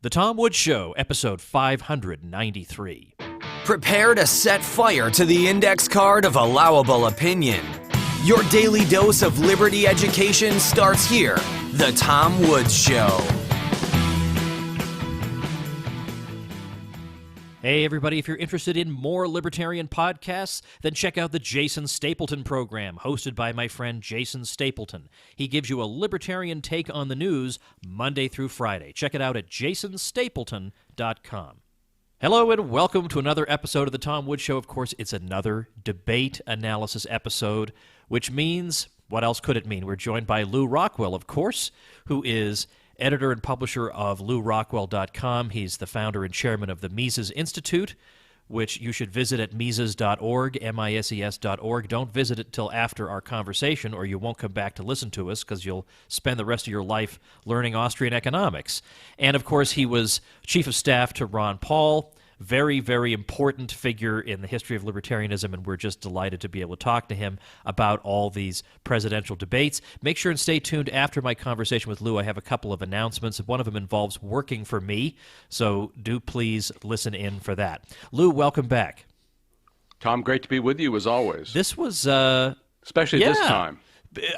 The Tom Woods Show, episode 593. Prepare to set fire to the index card of allowable opinion. Your daily dose of liberty education starts here. The Tom Woods Show. Hey, everybody, if you're interested in more libertarian podcasts, then check out the Jason Stapleton program, hosted by my friend Jason Stapleton. He gives you a libertarian take on the news Monday through Friday. Check it out at jasonstapleton.com. Hello and welcome to another episode of the Tom Woods Show. Of course, it's another debate analysis episode, which means, what else could it mean? We're joined by Lew Rockwell, of course, who is editor and publisher of LewRockwell.com. He's the founder and chairman of the Mises Institute, which you should visit at Mises.org, MISES.org. Don't visit it till after our conversation, or you won't come back to listen to us because you'll spend the rest of your life learning Austrian economics. And, of course, he was chief of staff to Ron Paul, very, very important figure in the history of libertarianism, and we're just delighted to be able to talk to him about all these presidential debates. Make sure and stay tuned after my conversation with Lew. I have a couple of announcements. One of them involves working for me, so do please listen in for that. Lew, welcome back. Tom, great to be with you as always. This was... Especially this time.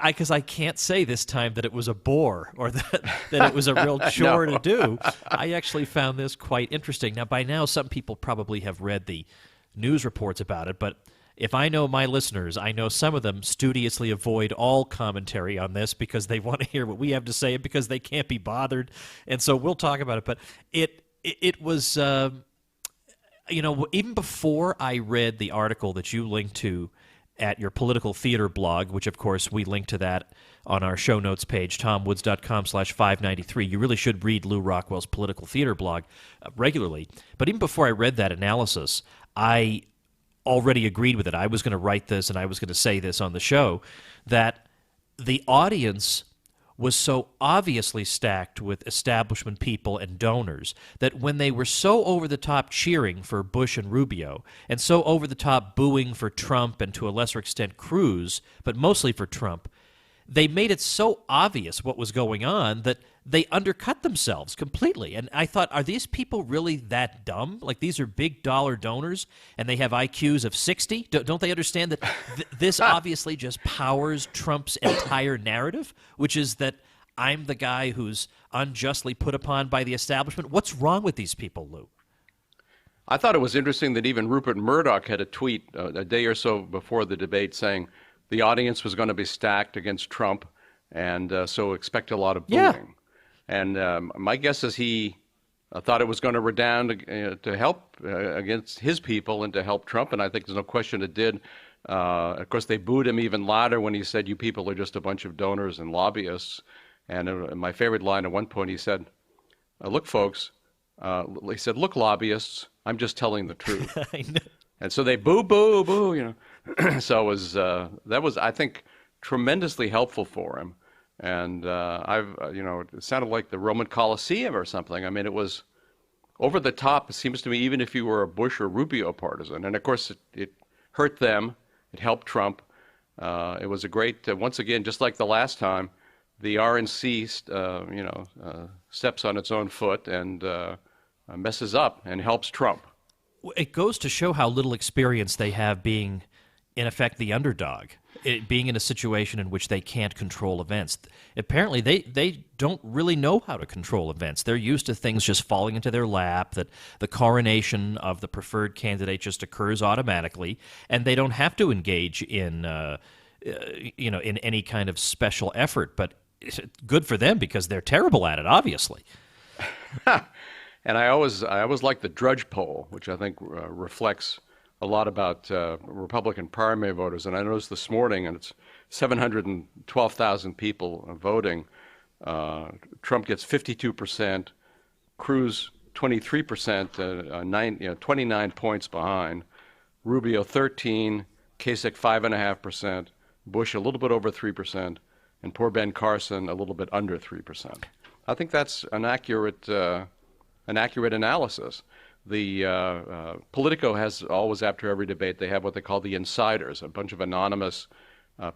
Because I can't say this time that it was a bore or that it was a real chore to do. I actually found this quite interesting. Now, by now, some people probably have read the news reports about it, but if I know my listeners, I know some of them studiously avoid all commentary on this because they want to hear what we have to say and because they can't be bothered. And so we'll talk about it. But it was, even before I read the article that you linked to at your political theater blog, which, of course, we link to that on our show notes page, tomwoods.com/593. You really should read Lew Rockwell's political theater blog regularly. But even before I read that analysis, I already agreed with it. I was going to write this and I was going to say this on the show, that the audience was so obviously stacked with establishment people and donors that when they were so over-the-top cheering for Bush and Rubio and so over-the-top booing for Trump and to a lesser extent Cruz, but mostly for Trump, they made it so obvious what was going on that they undercut themselves completely. And I thought, are these people really that dumb? Like, these are big dollar donors and they have IQs of 60? Don't they understand that this obviously just powers Trump's entire narrative, which is that I'm the guy who's unjustly put upon by the establishment? What's wrong with these people, Lew? I thought it was interesting that even Rupert Murdoch had a tweet a day or so before the debate saying the audience was going to be stacked against Trump, and so expect a lot of booing. Yeah. And my guess is he thought it was going to redound to help against his people and to help Trump, and I think there's no question it did. Of course, they booed him even louder when he said, "You people are just a bunch of donors and lobbyists." And my favorite line at one point, he said, "Look, folks," he said, "look, lobbyists, I'm just telling the truth." I know. And so they boo, boo, boo, So it was that was, I think, tremendously helpful for him. And it sounded like the Roman Colosseum or something. I mean, it was over the top, it seems to me, even if you were a Bush or Rubio partisan. And of course, it hurt them. It helped Trump. It was a great, once again, just like the last time, the RNC, steps on its own foot and messes up and helps Trump. It goes to show how little experience they have being, in effect, the underdog, being in a situation in which they can't control events. Apparently, they don't really know how to control events. They're used to things just falling into their lap, that the coronation of the preferred candidate just occurs automatically, and they don't have to engage in, in any kind of special effort. But it's good for them because they're terrible at it, obviously. And I always like the Drudge poll, which I think reflects a lot about Republican primary voters. And I noticed this morning, and it's 712,000 people voting. Trump gets 52%, Cruz 23%, 29 points behind. Rubio 13, Kasich 5.5%, Bush a little bit over 3%, and poor Ben Carson a little bit under 3%. I think that's an accurate analysis. The Politico has always, after every debate, they have what they call the insiders, a bunch of anonymous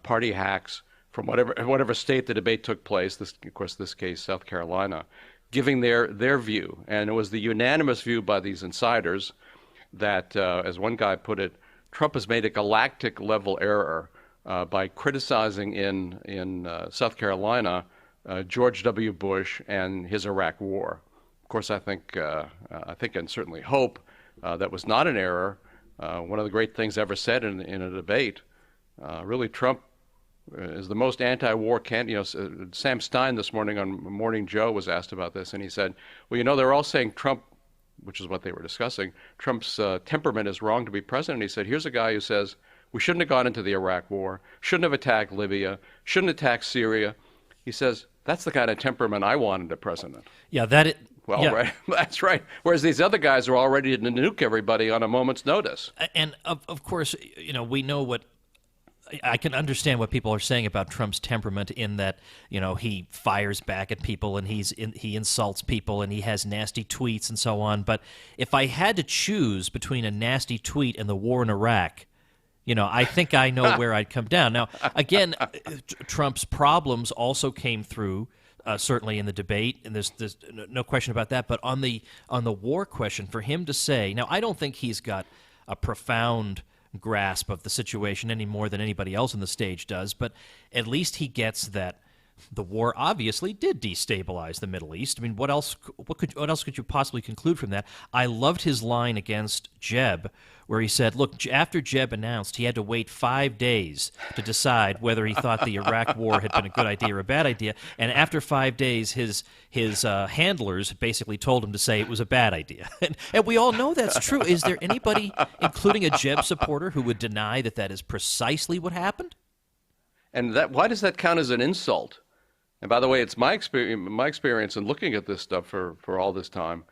party hacks from whatever state the debate took place. This case, South Carolina, giving their view. And it was the unanimous view by these insiders that, as one guy put it, Trump has made a galactic level error by criticizing in South Carolina George W. Bush and his Iraq War. Of course, I think and certainly hope that was not an error. One of the great things ever said in a debate. Really, Trump is the most anti-war candidate. Sam Stein this morning on Morning Joe was asked about this, and he said, well, they're all saying Trump, which is what they were discussing, Trump's temperament is wrong to be president. He said, here's a guy who says, we shouldn't have gone into the Iraq War, shouldn't have attacked Libya, shouldn't attack Syria. He says, that's the kind of temperament I wanted as president. Yeah, Right. That's right. Whereas these other guys are all ready to nuke everybody on a moment's notice. And of course, we know what I can understand what people are saying about Trump's temperament in that, he fires back at people and he insults people and he has nasty tweets and so on. But if I had to choose between a nasty tweet and the war in Iraq, I think I know where I'd come down. Now, again, Trump's problems also came through certainly in the debate, and there's no question about that. But on the war question, for him to say, now I don't think he's got a profound grasp of the situation any more than anybody else on the stage does, but at least he gets that the war obviously did destabilize the Middle East. I mean, what else could you possibly conclude from that? I loved his line against Jeb, where he said, look, after Jeb announced, he had to wait 5 days to decide whether he thought the Iraq war had been a good idea or a bad idea. And after 5 days, his handlers basically told him to say it was a bad idea. And we all know that's true. Is there anybody, including a Jeb supporter, who would deny that is precisely what happened? And why does that count as an insult? And by the way, it's my experience in looking at this stuff for all this time,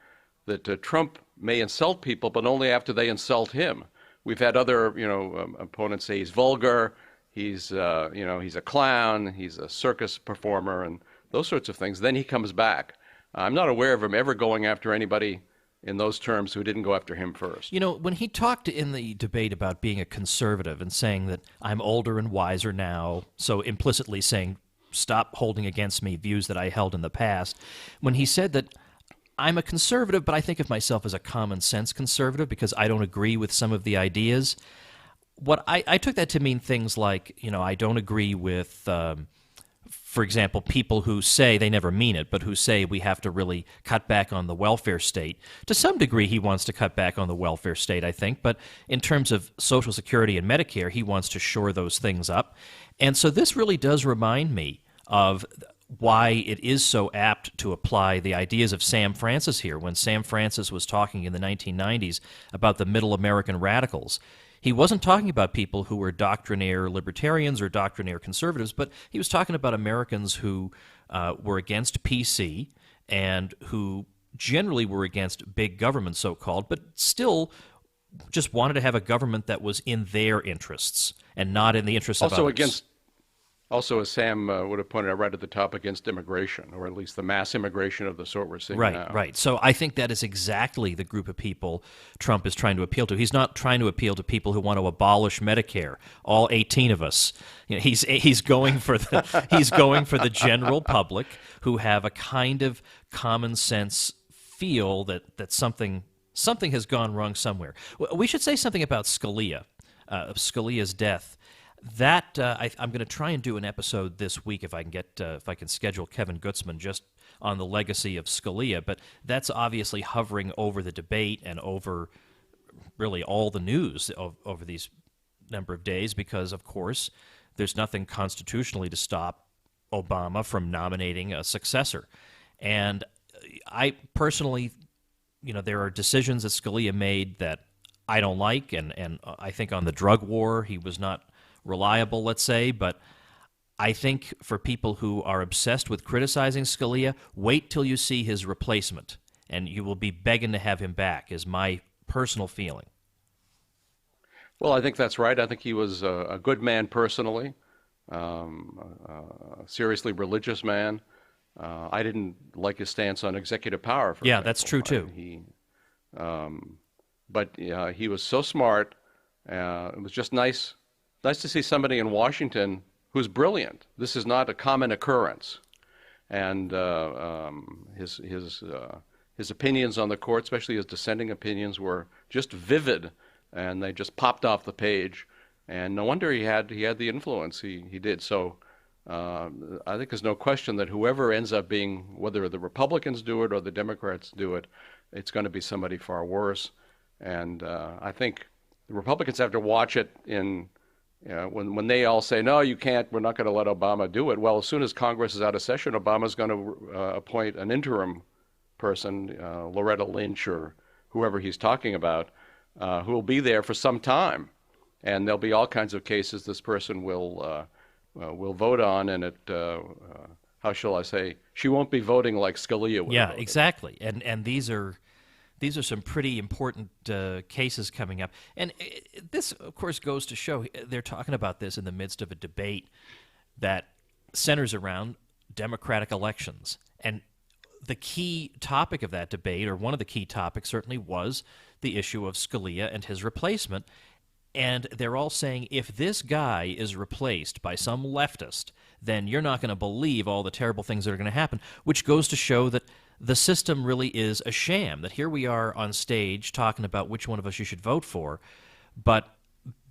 that Trump may insult people, but only after they insult him. We've had other, opponents say he's vulgar, he's a clown, he's a circus performer, and those sorts of things. Then he comes back. I'm not aware of him ever going after anybody in those terms who didn't go after him first. When he talked in the debate about being a conservative and saying that I'm older and wiser now, so implicitly saying stop holding against me views that I held in the past, when he said that I'm a conservative, but I think of myself as a common sense conservative because I don't agree with some of the ideas, what I took that to mean things like, I don't agree with, for example, people who say, they never mean it, but who say we have to really cut back on the welfare state. To some degree, he wants to cut back on the welfare state, I think, but in terms of Social Security and Medicare, he wants to shore those things up. And so this really does remind me of why it is so apt to apply the ideas of Sam Francis here. When Sam Francis was talking in the 1990s about the middle American radicals, he wasn't talking about people who were doctrinaire libertarians or doctrinaire conservatives, but he was talking about Americans who were against PC and who generally were against big government, so-called, but still just wanted to have a government that was in their interests and not in the interests of others. Also, as Sam would have pointed out right at the top, against immigration, or at least the mass immigration of the sort we're seeing now. Right. So I think that is exactly the group of people Trump is trying to appeal to. He's not trying to appeal to people who want to abolish Medicare, all 18 of us. He's going for the general public who have a kind of common sense feel that something has gone wrong somewhere. We should say something about Scalia, Scalia's death. That I'm going to try and do an episode this week if I can schedule Kevin Gutzman just on the legacy of Scalia. But that's obviously hovering over the debate and over really all the news over these number of days because, of course, there's nothing constitutionally to stop Obama from nominating a successor. And I personally, there are decisions that Scalia made that I don't like, and I think on the drug war he was not reliable, let's say, but I think for people who are obsessed with criticizing Scalia, wait till you see his replacement, and you will be begging to have him back, is my personal feeling. Well, I think that's right. I think he was a good man personally, a seriously religious man. I didn't like his stance on executive power, for example. That's true, too. But he was so smart. It was just nice to see somebody in Washington who's brilliant. This is not a common occurrence. and his opinions on the court, especially his dissenting opinions, were just vivid, and they just popped off the page. And no wonder he had the influence he did. So I think there's no question that whoever ends up being, whether the Republicans do it or the Democrats do it, it's going to be somebody far worse. And I think the Republicans have to watch it when they all say, no, you can't, we're not going to let Obama do it. Well, as soon as Congress is out of session, Obama's going to appoint an interim person, Loretta Lynch or whoever he's talking about, who will be there for some time. And there'll be all kinds of cases this person will vote on, and how shall I say, she won't be voting like Scalia would. Yeah, exactly. And these are some pretty important cases coming up. And this, of course, goes to show they're talking about this in the midst of a debate that centers around democratic elections. And the key topic of that debate, or one of the key topics certainly, was the issue of Scalia and his replacement. And they're all saying, if this guy is replaced by some leftist, then you're not going to believe all the terrible things that are going to happen, which goes to show that the system really is a sham, that here we are on stage talking about which one of us you should vote for, but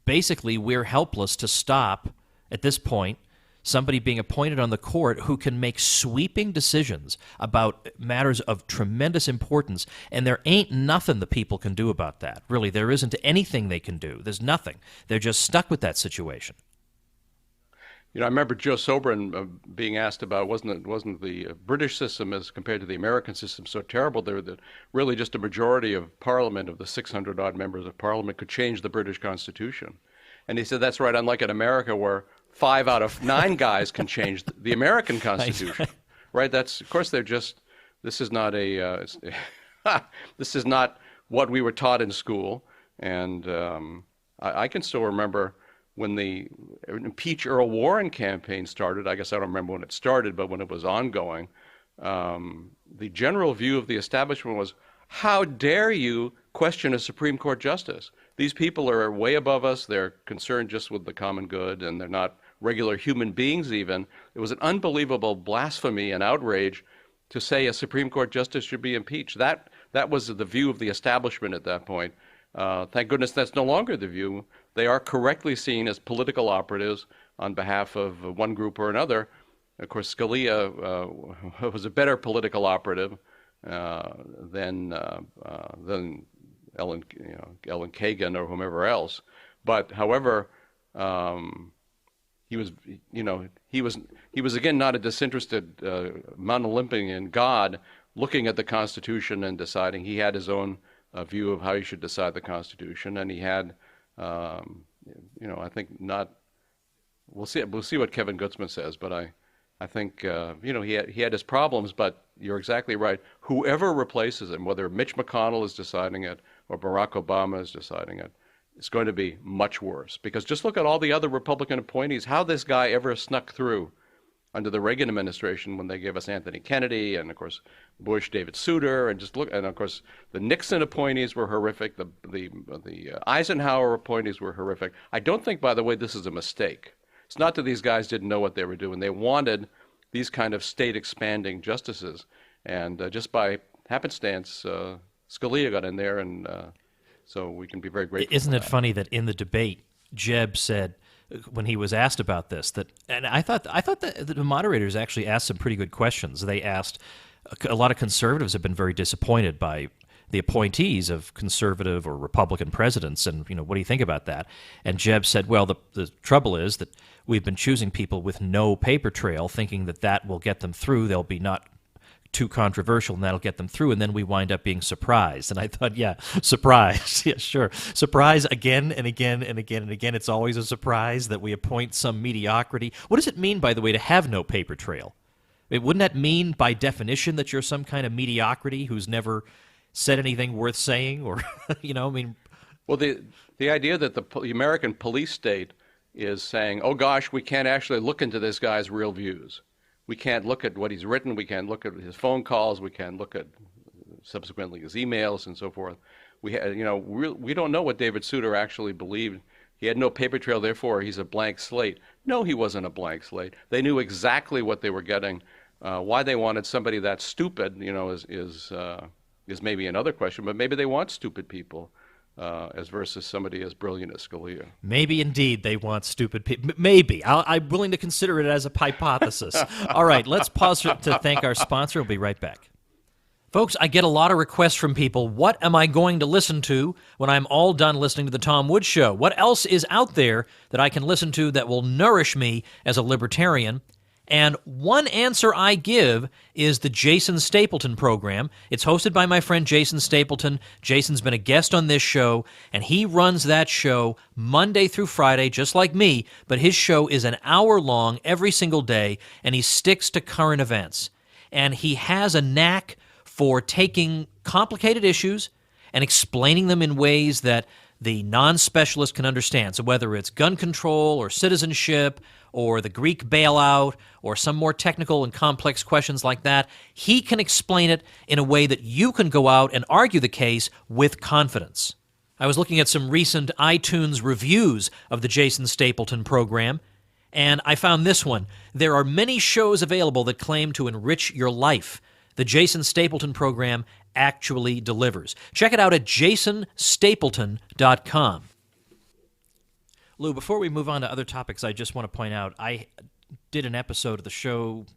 basically we're helpless to stop, at this point, somebody being appointed on the court who can make sweeping decisions about matters of tremendous importance, and there ain't nothing the people can do about that. Really, there isn't anything they can do. There's nothing. They're just stuck with that situation. You know, I remember Joe Sobran being asked about wasn't the British system as compared to the American system so terrible there that really just a majority of Parliament, of the 600 odd members of Parliament, could change the British Constitution. And he said that's right, unlike in America where 5 out of 9 guys can change the American Constitution. Right? That's, of course, they're just, this is not this is not what we were taught in school. And I can still remember when the impeach Earl Warren campaign started. I guess I don't remember when it started, but when it was ongoing, the general view of the establishment was, how dare you question a Supreme Court justice? These people are way above us. They're concerned just with the common good, and they're not regular human beings even. It was an unbelievable blasphemy and outrage to say a Supreme Court justice should be impeached. That was the view of the establishment at that point. Thank goodness that's no longer the view. They are correctly seen as political operatives on behalf of one group or another. Of course, Scalia was a better political operative than Ellen Kagan or whomever else. But however, he was again not a disinterested Mount Olympian god looking at the Constitution and deciding. He had his own view of how he should decide the Constitution, and he had, I think not. We'll see what Kevin Gutzman says, but I think he had his problems. But you're exactly right. Whoever replaces him, whether Mitch McConnell is deciding it or Barack Obama is deciding it, it's going to be much worse. Because just look at all the other Republican appointees, how this guy ever snuck through under the Reagan administration when they gave us Anthony Kennedy and, of course, Bush, David Souter, and of course, the Nixon appointees were horrific. The Eisenhower appointees were horrific. I don't think, by the way, this is a mistake. It's not that these guys didn't know what they were doing. They wanted these kind of state-expanding justices. And just by happenstance, Scalia got in there, and so we can be very grateful. Isn't it funny that in the debate, Jeb said, when he was asked about this, and I thought that the moderators actually asked some pretty good questions. They asked, a lot of conservatives have been very disappointed by the appointees of conservative or Republican presidents, and what do you think about that? And Jeb said, well, the trouble is that we've been choosing people with no paper trail, thinking that will get them through. They'll be not too controversial, and that'll get them through, and then we wind up being surprised. And I thought, yeah, surprise. Yeah, sure. Surprise again and again and again and again. It's always a surprise that we appoint some mediocrity. What does it mean, by the way, to have no paper trail? Wouldn't that mean, by definition, that you're some kind of mediocrity who's never said anything worth saying? Or, Well, the idea that the American police state is saying, oh, gosh, we can't actually look into this guy's real views. We can't look at what he's written. We can't look at his phone calls. We can't look at subsequently his emails and so forth. We don't know what David Souter actually believed. He had no paper trail, therefore he's a blank slate. No, he wasn't a blank slate. They knew exactly what they were getting Why they wanted somebody that stupid, is maybe another question. But maybe they want stupid people as versus somebody as brilliant as Scalia. Maybe indeed they want stupid people. Maybe. I'm willing to consider it as a hypothesis. All right, let's pause to thank our sponsor. We'll be right back. Folks, I get a lot of requests from people. What am I going to listen to when I'm all done listening to the Tom Woods Show? What else is out there that I can listen to that will nourish me as a libertarian? And one answer I give is the Jason Stapleton program. It's hosted by my friend Jason Stapleton. Jason's been a guest on this show, and he runs that show Monday through Friday, just like me, but his show is an hour long every single day, and he sticks to current events. And he has a knack for taking complicated issues and explaining them in ways that the non-specialist can understand. So whether it's gun control or citizenship or the Greek bailout or some more technical and complex questions like that, he can explain it in a way that you can go out and argue the case with confidence. I was looking at some recent iTunes reviews of the Jason Stapleton program, and I found this one. There are many shows available that claim to enrich your life. The Jason Stapleton program actually delivers. Check it out at jasonstapleton.com. Lou, before we move on to other topics, I just want to point out I did an episode of the show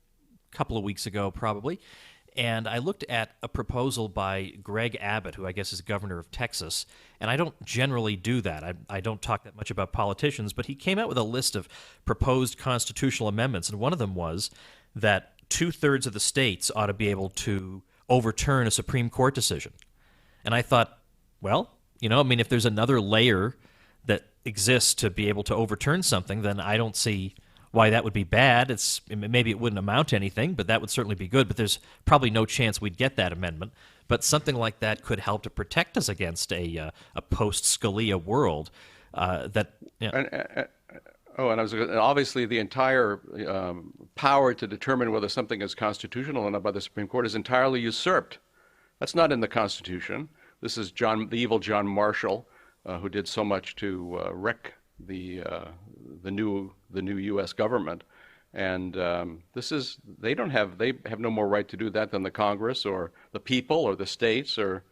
a couple of weeks ago, probably, and I looked at a proposal by Greg Abbott, who I guess is governor of Texas, and I don't generally do that. I don't talk that much about politicians, but he came out with a list of proposed constitutional amendments, and one of them was that 2/3 of the states ought to be able to overturn a Supreme Court decision. And I thought, well, if there's another layer that exists to be able to overturn something, then I don't see why that would be bad. Maybe it wouldn't amount to anything, but that would certainly be good. But there's probably no chance we'd get that amendment. But something like that could help to protect us against a post-Scalia world. Obviously the entire power to determine whether something is constitutional or not by the Supreme Court is entirely usurped. That's not in the Constitution. This is the evil John Marshall, who did so much to wreck the new U.S. government, and they have no more right to do that than the Congress or the people or the states or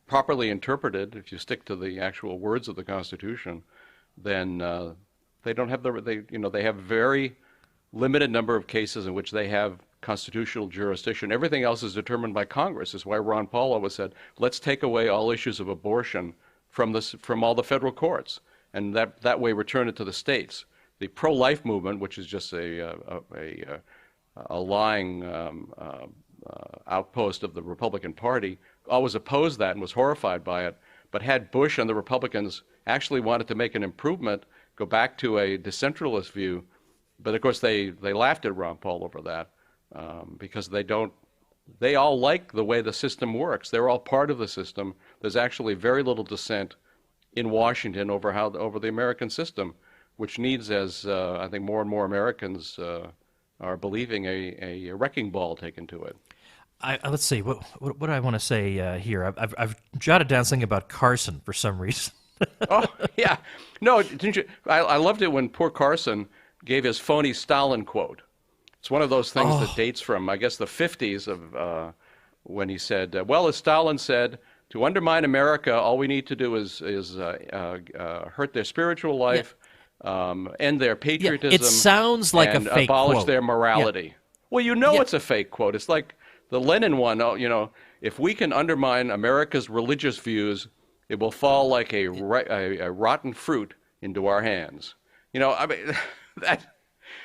properly interpreted. If you stick to the actual words of the Constitution, then they don't have they have very limited number of cases in which they have constitutional jurisdiction. Everything else is determined by Congress. Is why Ron Paul always said, let's take away all issues of abortion from all the federal courts, and that way return it to the states. The pro-life movement, which is just a lying outpost of the Republican Party, always opposed that and was horrified by it. But had Bush and the Republicans actually wanted to make an improvement, go back to a decentralist view, but of course they laughed at Ron Paul over that because they all like the way the system works. They're all part of the system. There's actually very little dissent in Washington over the American system, which needs, as I think more and more Americans are believing, a wrecking ball taken to it. Let's see. What do I want to say here? I've jotted down something about Carson for some reason. Oh yeah, no, didn't you? I loved it when poor Carson gave his phony Stalin quote. It's one of those things that dates from, I guess, the 50s of when he said, "Well, as Stalin said, to undermine America, all we need to do is hurt their spiritual life, end their patriotism. It sounds like a fake abolish quote. their morality." Yeah. Well, it's a fake quote. It's like the Lenin one. If we can undermine America's religious views, it will fall like a rotten fruit into our hands.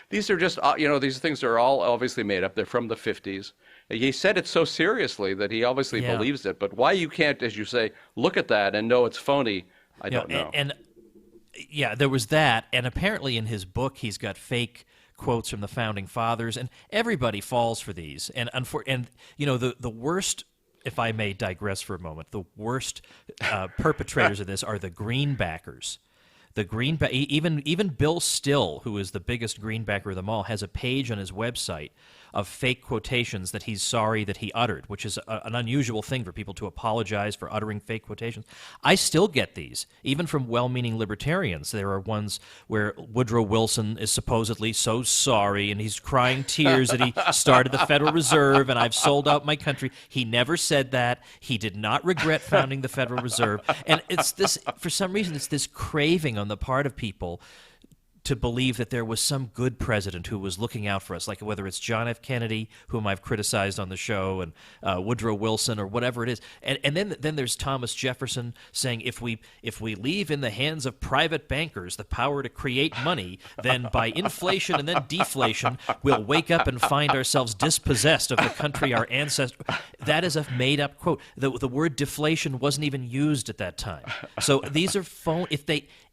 These are just, these things are all obviously made up. They're from the 50s. He said it so seriously that he obviously believes it. But why you can't, as you say, look at that and know it's phony, I don't know. And there was that. And apparently in his book, he's got fake quotes from the Founding Fathers. And everybody falls for these. And the worst, if I may digress for a moment, the worst perpetrators of this are the greenbackers. Even Bill Still, who is the biggest greenbacker of them all, has a page on his website of fake quotations that he's sorry that he uttered, which is an unusual thing for people to apologize for uttering fake quotations. I still get these, even from well-meaning libertarians. There are ones where Woodrow Wilson is supposedly so sorry, and he's crying tears that he started the Federal Reserve, and I've sold out my country. He never said that. He did not regret founding the Federal Reserve. And it's this, for some reason, it's this craving on the part of people to believe that there was some good president who was looking out for us, like whether it's John F. Kennedy, whom I've criticized on the show, and Woodrow Wilson, or whatever it is. And then there's Thomas Jefferson saying, if we leave in the hands of private bankers the power to create money, then by inflation and then deflation, we'll wake up and find ourselves dispossessed of the country our ancestors. That is a made-up quote. The word deflation wasn't even used at that time. So these are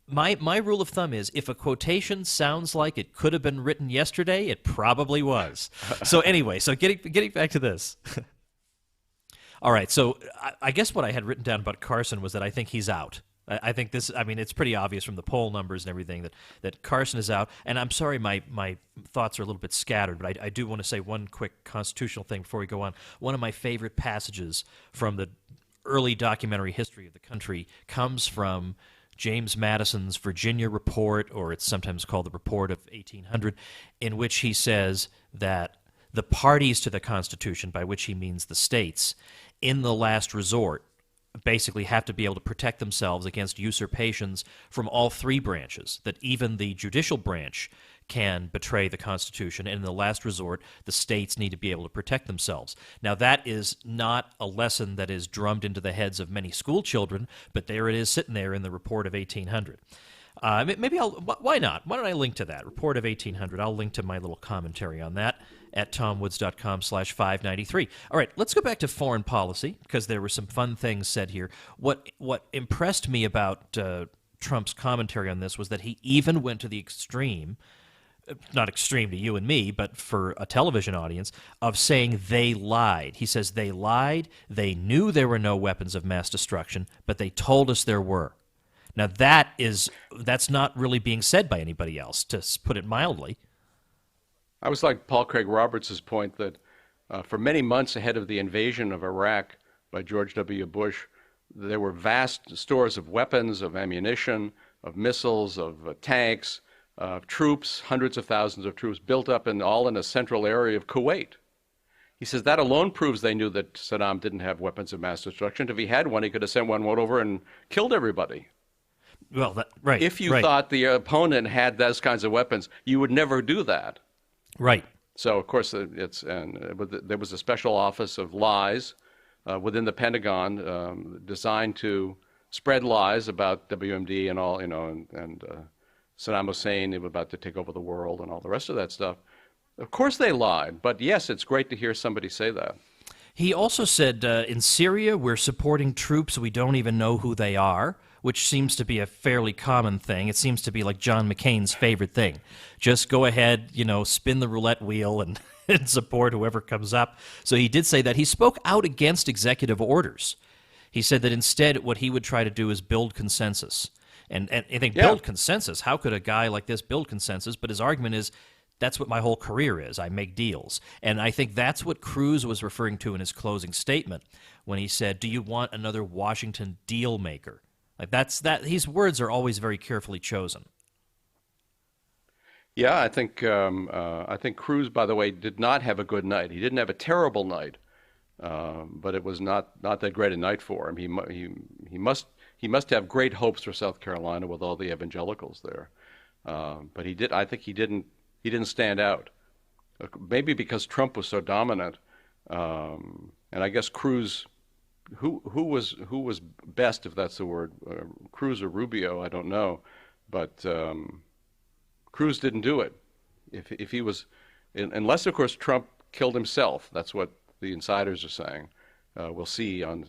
My rule of thumb is, if a quotation sounds like it could have been written yesterday, it probably was. So anyway, getting back to this. All right, so I guess what I had written down about Carson was that I think he's out. I think it's pretty obvious from the poll numbers and everything that Carson is out. And I'm sorry my thoughts are a little bit scattered, but I do want to say one quick constitutional thing before we go on. One of my favorite passages from the early documentary history of the country comes from James Madison's Virginia Report, or it's sometimes called the Report of 1800, in which he says that the parties to the Constitution, by which he means the states, in the last resort, basically have to be able to protect themselves against usurpations from all three branches, that even the judicial branch can betray the Constitution, and in the last resort, the states need to be able to protect themselves. Now, that is not a lesson that is drummed into the heads of many school children, but there it is sitting there in the Report of 1800. Maybe why not? Why don't I link to that, Report of 1800? I'll link to my little commentary on that at tomwoods.com/593. All right, let's go back to foreign policy, because there were some fun things said here. What impressed me about Trump's commentary on this was that he even went to the extreme, not extreme to you and me, but for a television audience, of saying they lied. He says they lied, they knew there were no weapons of mass destruction, but they told us there were. Now that's not really being said by anybody else, to put it mildly. I was like Paul Craig Roberts' point that for many months ahead of the invasion of Iraq by George W. Bush, there were vast stores of weapons, of ammunition, of missiles, of tanks, troops, hundreds of thousands of troops built up all in a central area of Kuwait. He says that alone proves they knew that Saddam didn't have weapons of mass destruction. If he had one, he could have sent one over and killed everybody. Well, right. If you thought the opponent had those kinds of weapons, you would never do that. Right. So, of course, there was a special office of lies within the Pentagon designed to spread lies about WMD and all, and Saddam Hussein about to take over the world and all the rest of that stuff. Of course they lied, but yes, it's great to hear somebody say that. He also said, in Syria, we're supporting troops we don't even know who they are, which seems to be a fairly common thing. It seems to be like John McCain's favorite thing. Just go ahead, spin the roulette wheel and, and support whoever comes up. So he did say that. He spoke out against executive orders. He said that instead what he would try to do is build consensus. And I think build consensus, how could a guy like this build consensus? But his argument is, that's what my whole career is. I make deals. And I think that's what Cruz was referring to in his closing statement when he said, do you want another Washington deal maker? Like his words are always very carefully chosen. Yeah, I think Cruz, by the way, did not have a good night. He didn't have a terrible night, but it was not that great a night for him. He must have great hopes for South Carolina with all the evangelicals there, but I think he didn't stand out. Maybe because Trump was so dominant, and I guess Cruz. Who was best, if that's the word, Cruz or Rubio? I don't know, but Cruz didn't do it. If he was, unless of course Trump killed himself. That's what the insiders are saying. We'll see on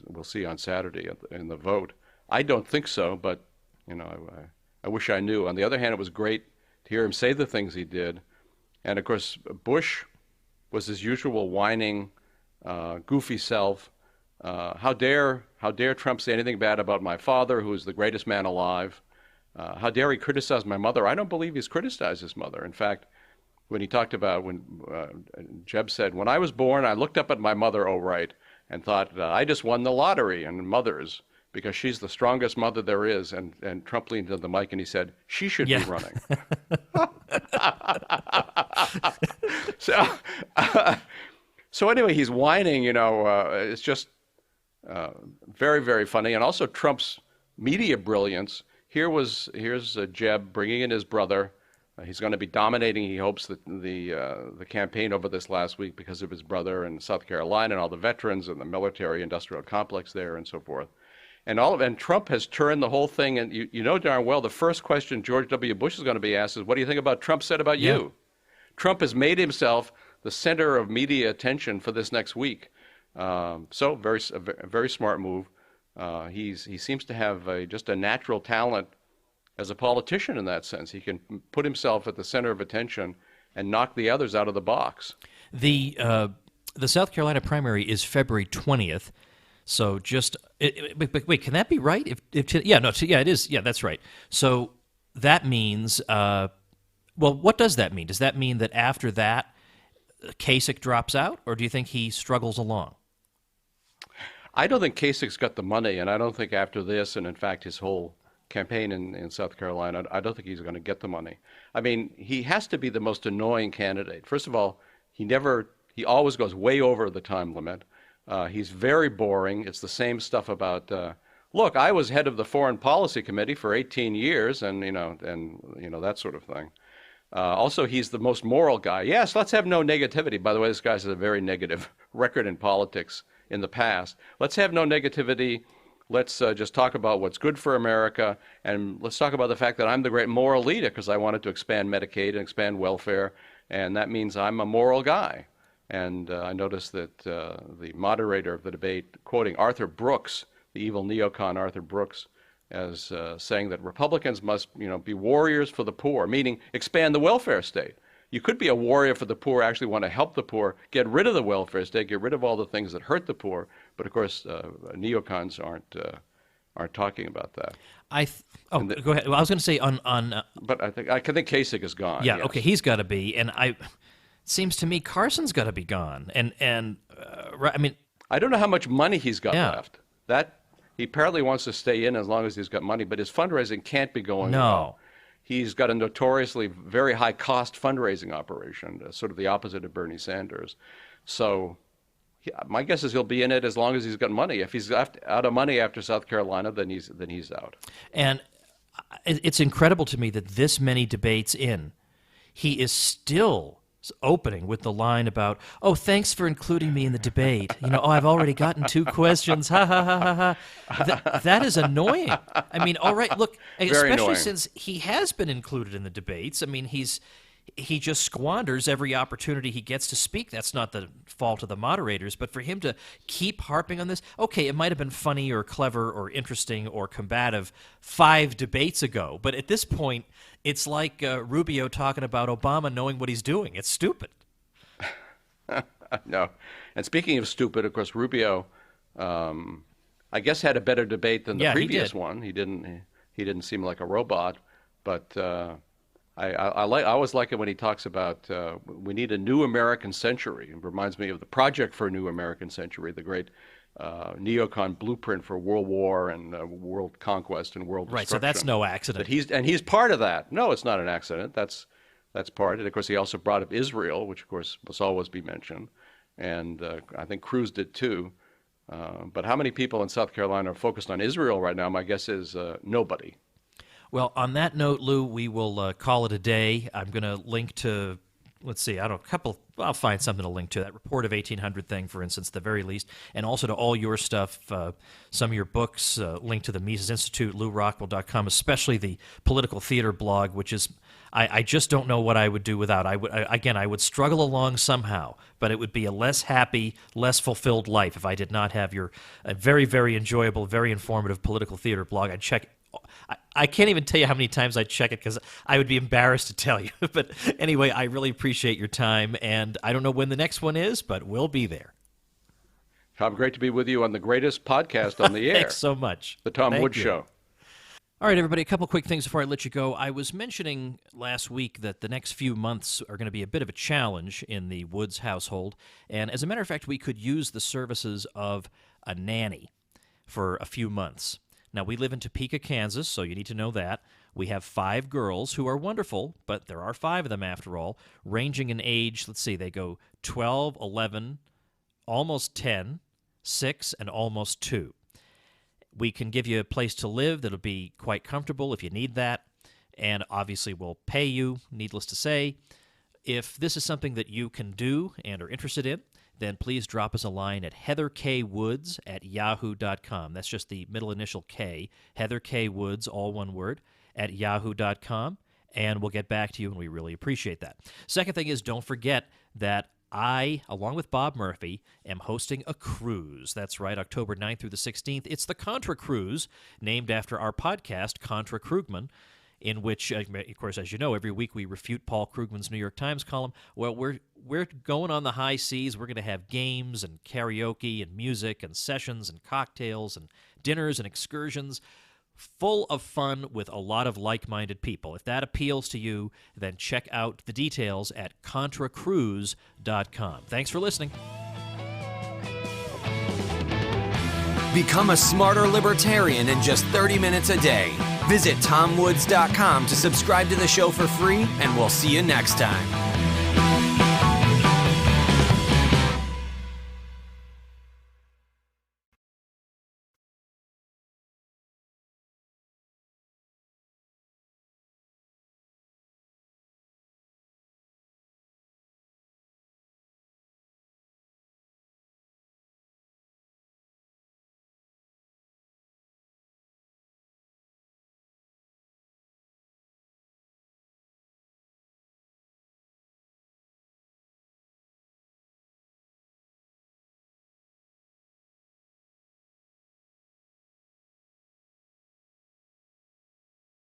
Saturday in the vote. I don't think so, but I wish I knew. On the other hand, it was great to hear him say the things he did, and of course Bush was his usual whining, goofy self. How dare Trump say anything bad about my father, who is the greatest man alive? How dare he criticize my mother? I don't believe he's criticized his mother. In fact, when he talked about when Jeb said, when I was born, I looked up at my mother, oh, right, and thought, I just won the lottery and mothers because she's the strongest mother there is. And Trump leaned into the mic and he said, she should be running. So anyway, he's whining, it's just very, very funny. And also Trump's media brilliance. Here's Jeb bringing in his brother. He's going to be dominating, he hopes, the campaign over this last week because of his brother in South Carolina and all the veterans and the military-industrial complex there and so forth. And Trump has turned the whole thing, and you know darn well the first question George W. Bush is going to be asked is, what do you think about Trump said about you? Trump has made himself the center of media attention for this next week. So a very smart move. He seems to have just a natural talent as a politician in that sense. He can put himself at the center of attention and knock the others out of the box. The South Carolina primary is February 20th. So wait, can that be right? It is. Yeah, that's right. So that means, well, what does that mean? Does that mean that after that, Kasich drops out, or do you think he struggles along? I don't think Kasich's got the money, and I don't think after this, and in fact his whole campaign in South Carolina, I don't think he's going to get the money. I mean, he has to be the most annoying candidate. First of all, he always goes way over the time limit. He's very boring. It's the same stuff about, look, I was head of the Foreign Policy Committee for 18 years, and that sort of thing. Also, he's the most moral guy. Yes, let's have no negativity. By the way, this guy's has a very negative record in politics in the past. Let's have no negativity. Let's just talk about what's good for America, and let's talk about the fact that I'm the great moral leader because I wanted to expand Medicaid and expand welfare, and that means I'm a moral guy. And I noticed that the moderator of the debate, quoting Arthur Brooks, the evil neocon Arthur Brooks, as saying that Republicans must, be warriors for the poor, meaning expand the welfare state. You could be a warrior for the poor, actually want to help the poor, get rid of the welfare state, get rid of all the things that hurt the poor. But of course, neocons aren't talking about that. Go ahead. Well, I was going to say on. But I think Kasich is gone. Yeah. Yes. Okay, he's got to be, and it seems to me Carson's got to be gone. And I mean, I don't know how much money he's got left. That he apparently wants to stay in as long as he's got money, but his fundraising can't be going well. He's got a notoriously very high-cost fundraising operation, sort of the opposite of Bernie Sanders. So my guess is he'll be in it as long as he's got money. If he's out of money after South Carolina, then he's out. And it's incredible to me that this many debates in, he is still opening with the line about, oh, thanks for including me in the debate. I've already gotten 2 questions. Ha, ha, ha, ha, ha. That is annoying. I mean, all right, look, especially since he has been included in the debates. I mean, he just squanders every opportunity he gets to speak. That's not the fault of the moderators, but for him to keep harping on this, okay, it might have been funny or clever or interesting or combative 5 debates ago, but at this point, it's like Rubio talking about Obama knowing what he's doing. It's stupid. No. And speaking of stupid, of course, Rubio, I guess, had a better debate than the previous one. He didn't seem like a robot, but I always like it when he talks about we need a new American century. It reminds me of the Project for a New American Century, the great neocon blueprint for world war and world conquest and world destruction. Right, so that's no accident. He's part of that. No, it's not an accident. That's part. And of course, he also brought up Israel, which of course must always be mentioned. And I think Cruz did too. But how many people in South Carolina are focused on Israel right now? My guess is nobody. Well, on that note, Lou, we will call it a day. I'm going to link to, I'll find something to link to. That Report of 1800 thing, for instance, at the very least, and also to all your stuff, some of your books, link to the Mises Institute, LouRockwell.com, especially the Political Theater blog, which is, I just don't know what I would do without. I would struggle along somehow, but it would be a less happy, less fulfilled life if I did not have your very, very enjoyable, very informative Political Theater blog. I'd check I can't even tell you how many times I check it because I would be embarrassed to tell you. But anyway, I really appreciate your time, and I don't know when the next one is, but we'll be there. Tom, great to be with you on the greatest podcast on the air. Thanks so much. The Tom Woods Show. All right, everybody, a couple quick things before I let you go. I was mentioning last week that the next few months are going to be a bit of a challenge in the Woods household. And as a matter of fact, we could use the services of a nanny for a few months. Now, we live in Topeka, Kansas, so you need to know that. We have 5 girls who are wonderful, but there are 5 of them after all, ranging in age. Let's see, they go 12, 11, almost 10, 6, and almost 2. We can give you a place to live that'll be quite comfortable if you need that, and obviously we'll pay you, needless to say. If this is something that you can do and are interested in, then please drop us a line at heatherkwoods@yahoo.com. That's just the middle initial K, Heather K. Woods, all one word, at yahoo.com, and we'll get back to you, and we really appreciate that. Second thing is, don't forget that I, along with Bob Murphy, am hosting a cruise. That's right, October 9th through the 16th. It's the Contra Cruise, named after our podcast, Contra Krugman, in which, of course, as you know, every week we refute Paul Krugman's New York Times column. Well, we're going on the high seas. We're going to have games and karaoke and music and sessions and cocktails and dinners and excursions, full of fun with a lot of like-minded people. If that appeals to you, then check out the details at contracruise.com. Thanks for listening. Become a smarter libertarian in just 30 minutes a day. Visit TomWoods.com to subscribe to the show for free, and we'll see you next time.